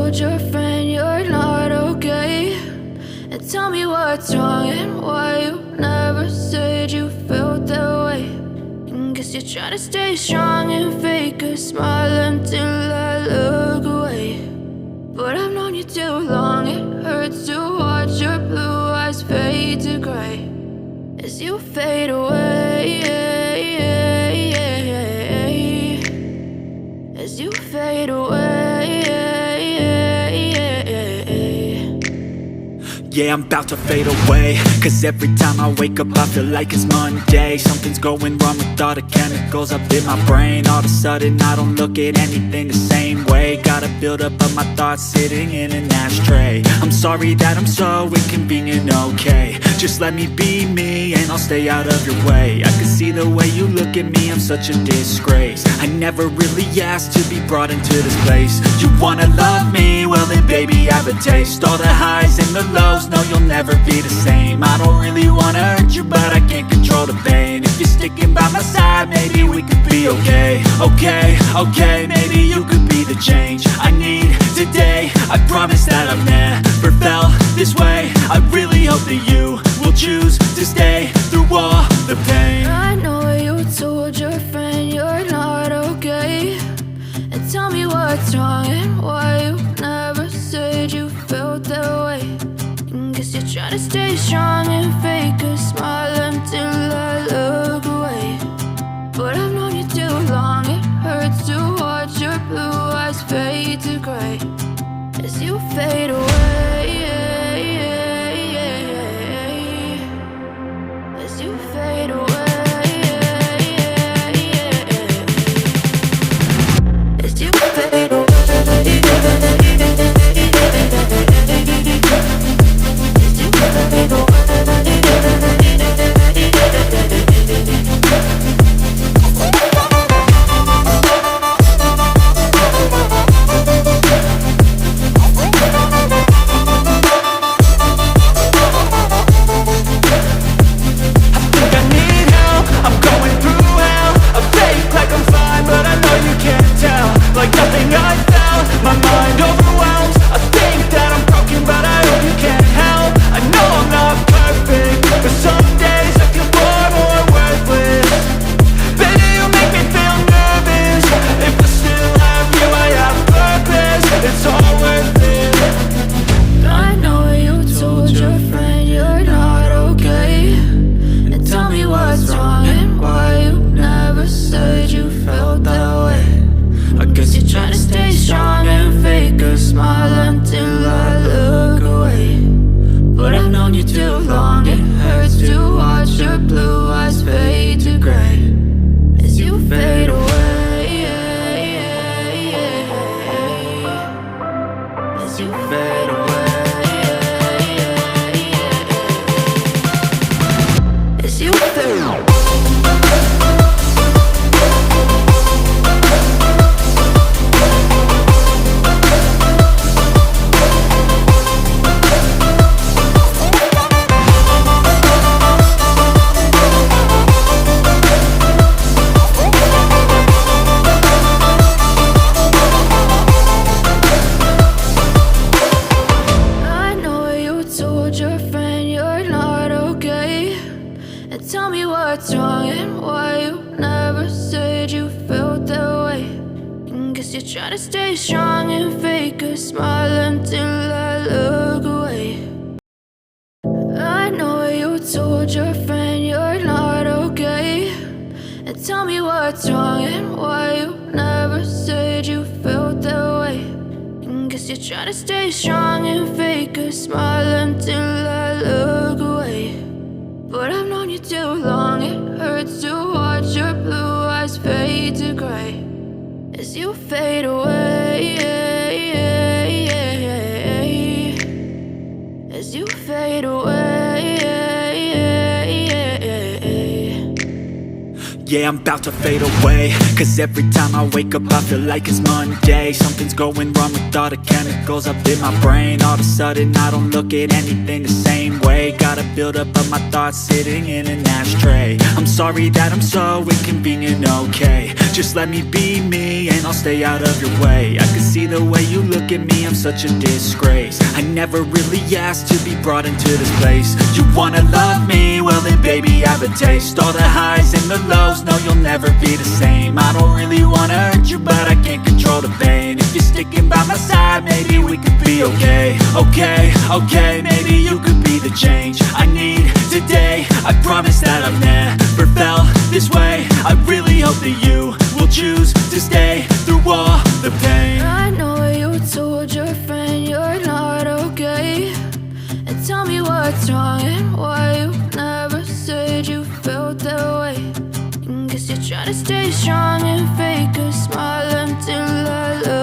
told your friend you're not okay, and tell me what's wrong and why you never said you felt that way. And guess you're trying to stay strong and fake a smile until I look away. But I've known you too long, it hurts to watch your blue eyes fade to gray as you fade away, as you fade away. Yeah, I'm about to fade away, cause every time I wake up I feel like it's Monday. Something's going wrong with all the chemicals up in my brain. All of a sudden I don't look at anything the same way. Gotta build up of my thoughts sitting in an ashtray. I'm sorry that I'm so inconvenient, okay. Just let me be me and I'll stay out of your way. I can see the way you look at me, I'm such a disgrace. I never really asked to be brought into this place. You wanna love me? Well then baby I have a taste. All the highs and the lows, no, you'll never be the same. I don't really wanna hurt you, but I can't control the pain. If you're sticking by my side, maybe we could be okay. Okay, maybe you could be the change I need today. I promise that I've never felt this way. I really hope that you will choose to stay through all the pain. I know you told your friend you're not okay, and tell me what's wrong and why you never said you felt that way. Guess you're trying to stay strong and fake a smile until I look away. But I've known you too long, it hurts to watch your blue eyes fade to gray as you fade away, as you fade away, as you fade away. Try to stay strong and fake a smile until I look away. I know you told your friend you're not okay, and tell me what's wrong and why you never said you felt that way. And guess you're trying to stay strong and fake a smile until I look away. But I've known you too long, it hurts to watch your blue eyes fade to gray as you fade away, as you fade away. Yeah, I'm about to fade away, cause every time I wake up I feel like it's Monday. Something's going wrong with all the chemicals up in my brain. All of a sudden I don't look at anything the same way. way. Got a buildup of my thoughts sitting in an ashtray. I'm sorry that I'm so inconvenient, okay. Just let me be me and I'll stay out of your way. I can see the way you look at me, I'm such a disgrace. I never really asked to be brought into this place. You wanna love me? Well then baby, have a taste. All the highs and the lows, no you'll never be the same. I don't really wanna hurt you, but I can't control the pain. If you're sticking by my side, maybe we could be okay. Okay, maybe you could be the change I need today. I promise that I've never felt this way. I really hope that you will choose to stay through all the pain. I know you told your friend you're not okay, and tell me what's wrong and why you never said you felt that way. Guess you're trying to stay strong and fake a smile until I love